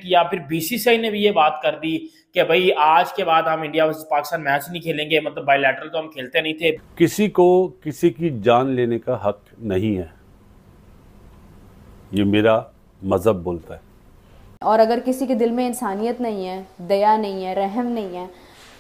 किया, फिर बीसीसीआई ने भी ये बात कर दी कि भाई आज के बाद हम इंडिया वर्सेस पाकिस्तान मैच नहीं खेलेंगे, मतलब बायलैटरल तो हम खेलते नहीं थे। किसी को किसी की जान लेने का हक नहीं है, ये मेरा मजहब बोलता है। और अगर किसी के दिल में इंसानियत नहीं है, दया नहीं है, रहम नहीं है,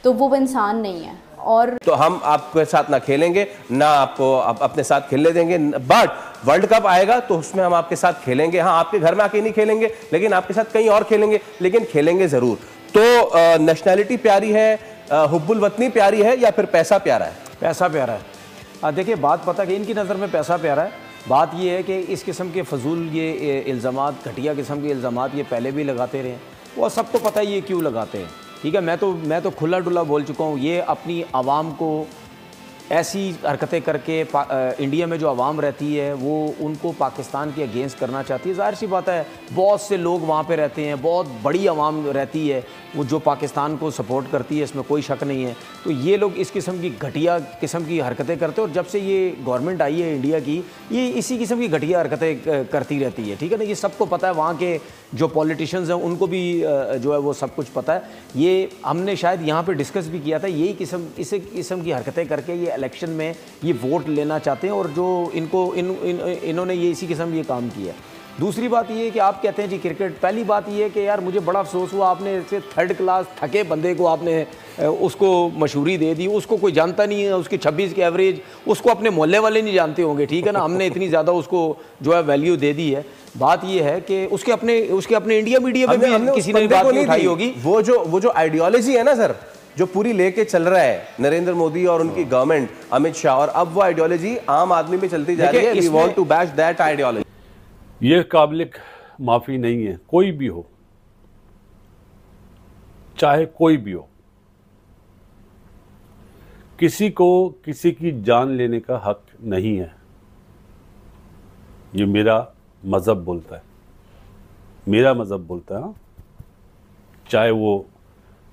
तो वो इंसान नहीं है। और तो हम आपके साथ ना खेलेंगे, ना आपको अपने साथ खेलने देंगे, बट वर्ल्ड कप आएगा तो उसमें हम आपके साथ खेलेंगे। हाँ, आपके घर में आके नहीं खेलेंगे, लेकिन आपके साथ कहीं और खेलेंगे, लेकिन खेलेंगे जरूर। तो नेशनैलिटी प्यारी है, हुब्बुल वतनी प्यारी है, या फिर पैसा प्यारा है? पैसा प्यारा है। देखिए, बात पता कि इनकी नज़र में पैसा प्यारा है। बात ये है कि इस किस्म के फजूल ये इल्ज़ामात, घटिया किस्म के इल्ज़ामात ये पहले भी लगाते रहे, वो सबको पता है ये क्यों लगाते हैं। ठीक है, मैं तो खुला डुला बोल चुका हूँ। ये अपनी आवाम को ऐसी हरकतें करके इंडिया में जो आवाम रहती है वो उनको पाकिस्तान के अगेंस्ट करना चाहती है। ज़ाहिर सी बात है, बहुत से लोग वहाँ पे रहते हैं, बहुत बड़ी आवाम रहती है वो जो पाकिस्तान को सपोर्ट करती है, इसमें कोई शक नहीं है। तो ये लोग इस किस्म की घटिया किस्म की हरकतें करते हैं, और जब से ये गवर्नमेंट आई है इंडिया की, ये इसी किस्म की घटिया हरकतें करती रहती है। ठीक है ना, ये सबको पता है, वहाँ के जो पॉलिटिशियंस हैं उनको भी जो है वो सब कुछ पता है। ये हमने शायद यहाँ पे डिस्कस भी किया था, यही इस किस्म की हरकतें करके ये इलेक्शन में ये वोट लेना चाहते हैं, और जो इन्होंने ये इसी किस्म ये काम किया है। दूसरी बात ये है कि आप कहते हैं जी क्रिकेट, पहली बात ये है कि यार मुझे बड़ा अफसोस हुआ, आपने ऐसे थर्ड क्लास थके बंदे को आपने उसको मशहूरी दे दी। उसको कोई जानता नहीं है, उसकी 26 की एवरेज उसको अपने मोहल्ले वाले नहीं जानते होंगे। ठीक है ना, हमने इतनी ज़्यादा उसको जो है वैल्यू दे दी है। बात ये है कि उसके अपने इंडिया मीडिया में भी किसी ने बात नहीं उठाई होगी। वो जो आइडियोलॉजी है ना सर, जो पूरी लेके चल रहा है नरेंद्र मोदी और उनकी गवर्नमेंट, अमित शाह, और अब वो आइडियोलॉजी आम आदमी में चलती जा रही है। We want to bash that ideology. ये काबिल माफ़ी नहीं है, कोई भी हो, चाहे कोई भी हो, किसी को किसी की जान लेने का हक नहीं है, ये मेरा मज़हब बोलता है, मेरा मज़हब बोलता है। हाँ, चाहे वो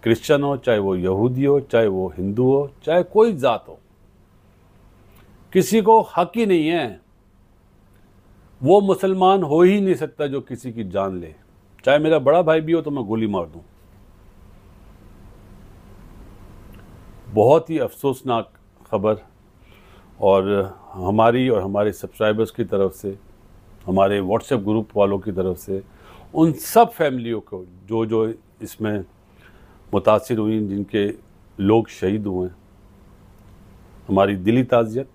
क्रिश्चियन हो, चाहे वो यहूदी हो, चाहे वो हिंदू हो, चाहे कोई जात हो, किसी को हक ही नहीं है। वो मुसलमान हो ही नहीं सकता जो किसी की जान ले, चाहे मेरा बड़ा भाई भी हो तो मैं गोली मार दूं। बहुत ही अफसोसनाक खबर, और हमारी और हमारे सब्सक्राइबर्स की तरफ से, हमारे व्हाट्सएप ग्रुप वालों की तरफ से, उन सब फैमिलियों को जो इसमें मुतासिर हुई, जिनके लोग शहीद हुए, हमारी दिली ताज़ियत।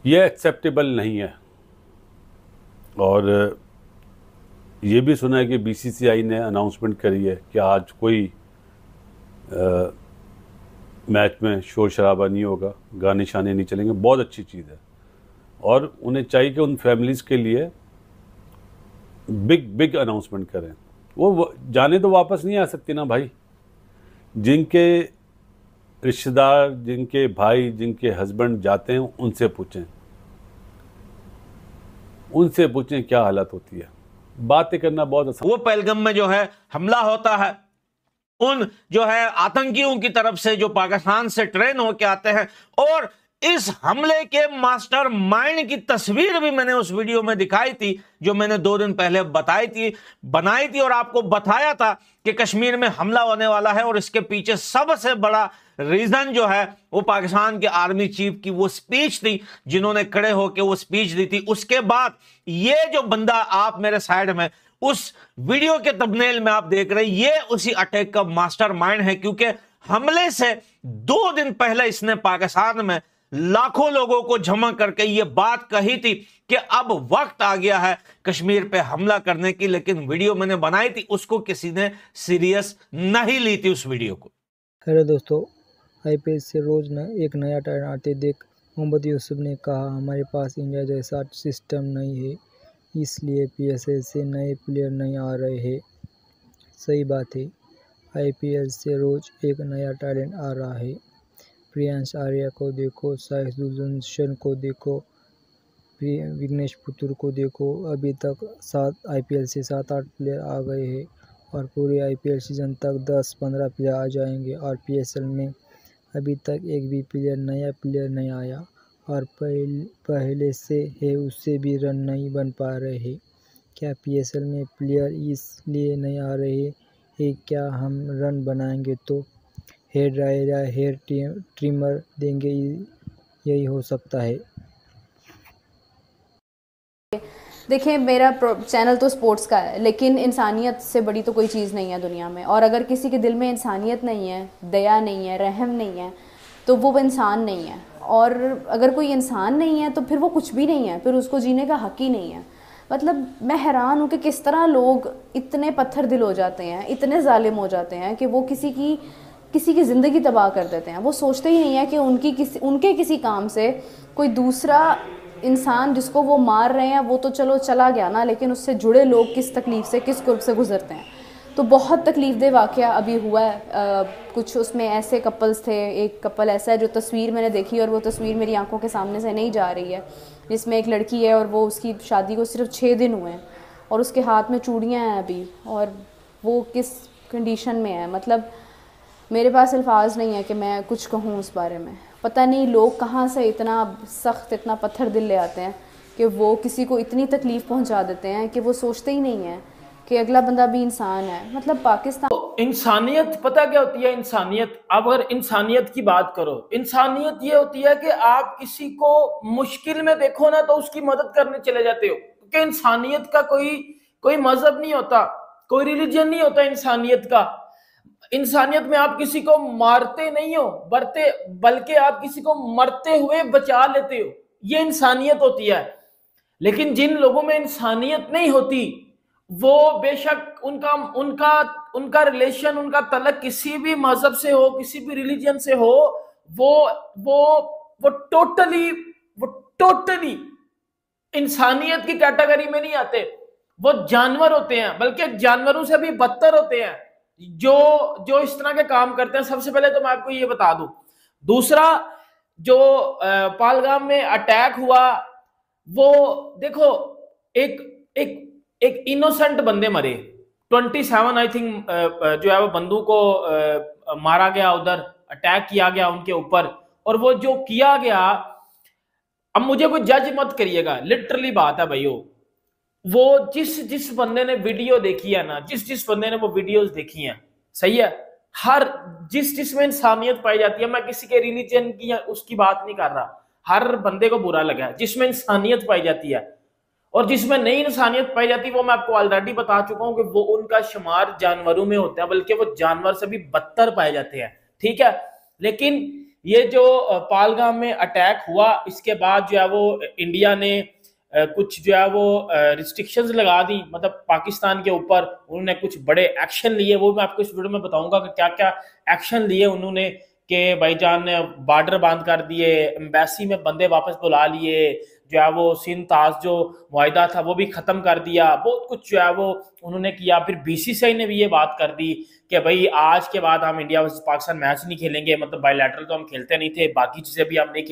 यह एक्सेप्टेबल नहीं है। और ये भी सुना है कि बीसीसीआई ने अनाउंसमेंट करी है कि आज कोई मैच में शोर शराबा नहीं होगा, गाने शाने नहीं चलेंगे। बहुत अच्छी चीज़ है, और उन्हें चाहिए कि उन फैमिलीज़ के लिए बिग अनाउंसमेंट करें। वो जाने तो वापस नहीं आ सकती ना भाई। जिनके रिश्तेदार, जिनके भाई, जिनके हस्बैंड जाते हैं, उनसे पूछें क्या हालत होती है। बातें करना बहुत आसान। वो पहलगाम में जो है हमला होता है, उन जो है आतंकियों की तरफ से जो पाकिस्तान से ट्रेन होके आते हैं, और इस हमले के मास्टर माइंड की तस्वीर भी मैंने उस वीडियो में दिखाई थी, जो मैंने 2 दिन पहले बनाई थी और आपको बताया था कि कश्मीर में हमला होने वाला है। और इसके पीछे सबसे बड़ा रीजन जो है वो पाकिस्तान के आर्मी चीफ की वो स्पीच थी, जिन्होंने खड़े होकर वो स्पीच दी थी। उसके बाद ये जो बंदा आप मेरे साइड में उस वीडियो के थंबनेल में आप देख रहे हैं, ये उसी अटैक का मास्टरमाइंड है, क्योंकि हमले से 2 दिन पहले इसने पाकिस्तान में लाखों लोगों को जमा करके ये बात कही थी कि अब वक्त आ गया है कश्मीर पे हमला करने की। लेकिन वीडियो मैंने बनाई थी, उसको किसी ने सीरियस नहीं ली थी उस वीडियो को। हेलो दोस्तों, आईपीएल से रोज एक नया टर्न आते देख मोहम्मद यूसुफ ने कहा, हमारे पास इंडिया जैसा सिस्टम नहीं है, इसलिए पीएसएल से नए प्लेयर नहीं आ रहे हैं। सही बात है, आईपीएल से रोज एक नया टैलेंट आ रहा है। प्रियांश आर्या को देखो, साइदुल को देखो, विघ्नेश पुतुर को देखो। अभी तक आईपीएल से 7-8 प्लेयर आ गए हैं, और पूरे आईपीएल सीजन तक 10-15 प्लेयर आ जाएंगे। और पीएसएल में अभी तक एक भी नया प्लेयर नहीं आया, और पहले से है उससे भी रन नहीं बन पा रहे हैं। क्या PSL में प्लेयर इसलिए नहीं आ रहे हैं? क्या हम रन बनाएंगे तो हेयर ड्रायर या हेयर ट्रिमर देंगे? यही हो सकता है। देखिए, मेरा चैनल तो स्पोर्ट्स का है, लेकिन इंसानियत से बड़ी तो कोई चीज़ नहीं है दुनिया में। और अगर किसी के दिल में इंसानियत नहीं है, दया नहीं है, रहम नहीं है, तो वो इंसान नहीं है। और अगर कोई इंसान नहीं है तो फिर वो कुछ भी नहीं है, फिर उसको जीने का हक ही नहीं है। मतलब मैं हैरान हूँ कि किस तरह लोग इतने पत्थर दिल हो जाते हैं, इतने जालिम हो जाते हैं कि वो किसी की ज़िंदगी तबाह कर देते हैं। वो सोचते ही नहीं है कि उनके किसी काम से कोई दूसरा इंसान जिसको वो मार रहे हैं वो तो चलो चला गया ना, लेकिन उससे जुड़े लोग किस तकलीफ़ से, किस कुर्ब से गुजरते हैं। तो बहुत तकलीफ़देह वाक़या अभी हुआ है। कुछ उसमें ऐसे कपल्स थे, एक कपल ऐसा है जो तस्वीर मैंने देखी और वो तस्वीर मेरी आंखों के सामने से नहीं जा रही है, जिसमें एक लड़की है और वो उसकी शादी को सिर्फ 6 दिन हुए हैं और उसके हाथ में चूड़ियाँ हैं अभी, और वो किस कंडीशन में है। मतलब मेरे पास अल्फाज नहीं है कि मैं कुछ कहूँ उस बारे में। पता नहीं लोग कहाँ से इतना सख्त, इतना पत्थर दिल ले आते हैं कि वो किसी को इतनी तकलीफ़ पहुँचा देते हैं कि वो सोचते ही नहीं है कि अगला बंदा भी इंसान है। मतलब पाकिस्तान तो इंसानियत पता क्या होती है? इंसानियत, अब अगर इंसानियत की बात करो, इंसानियत ये होती है कि आप किसी को मुश्किल में देखो ना तो उसकी मदद करने चले जाते हो। क्योंकि इंसानियत का कोई मजहब नहीं होता, कोई रिलीजन नहीं होता इंसानियत का। इंसानियत में आप किसी को मारते नहीं हो, बल्कि आप किसी को मरते हुए बचा लेते हो, ये इंसानियत होती है। लेकिन जिन लोगों में इंसानियत नहीं होती, वो बेशक उनका रिलेशन, उनका तलक किसी भी मजहब से हो, किसी भी रिलीजन से हो, वो टोटली इंसानियत की कैटेगरी में नहीं आते। वो जानवर होते हैं, बल्कि जानवरों से भी बदतर होते हैं जो इस तरह के काम करते हैं। सबसे पहले तो मैं आपको ये बता दूं। दूसरा, जो पहलगाम में अटैक हुआ, वो देखो एक इनोसेंट बंदे मरे, 27 आई थिंक जो है वो बंदूक को मारा गया, उधर अटैक किया गया उनके ऊपर। और वो जो किया गया, अब मुझे कोई जज मत करिएगा, लिटरली बात है भाइयों, वो जिस बंदे ने वीडियो देखी है ना, जिस बंदे ने वो वीडियोस देखी हैं, सही है, हर जिसमें इंसानियत पाई जाती है, मैं किसी के रिलीजन की या उसकी बात नहीं कर रहा, हर बंदे को बुरा लगा है जिसमें इंसानियत पाई जाती है। और जिसमें नहीं इंसानियत पाई जाती, वो मैं आपको ऑलरेडी बता चुका हूं कि वो उनका शुमार जानवरों में होता है, बल्कि वो जानवर से भी बदतर पाए जाते हैं, ठीक है। लेकिन ये जो पहलगाम में अटैक हुआ, इसके बाद जो है वो इंडिया ने कुछ जो है वो रिस्ट्रिक्शंस लगा दी, मतलब पाकिस्तान के ऊपर उन्होंने कुछ बड़े एक्शन लिए। वो मैं आपको इस वीडियो में बताऊंगा कि क्या क्या एक्शन लिए उन्होंने, कि भाईजान ने बॉर्डर बंद कर दिए, एम्बेसी में बंदे वापस बुला लिए, जो है वो सिंध ताज जो मुआहिदा था वो भी खत्म कर दिया, बहुत कुछ जो है वो उन्होंने किया। फिर BCCI ने भी ये बात कर दी कि भाई आज के बाद हम इंडिया वर्सेस पाकिस्तान मैच नहीं खेलेंगे, मतलब बायलैटरल तो हम खेलते नहीं थे, बाकी चीजें भी हम नहीं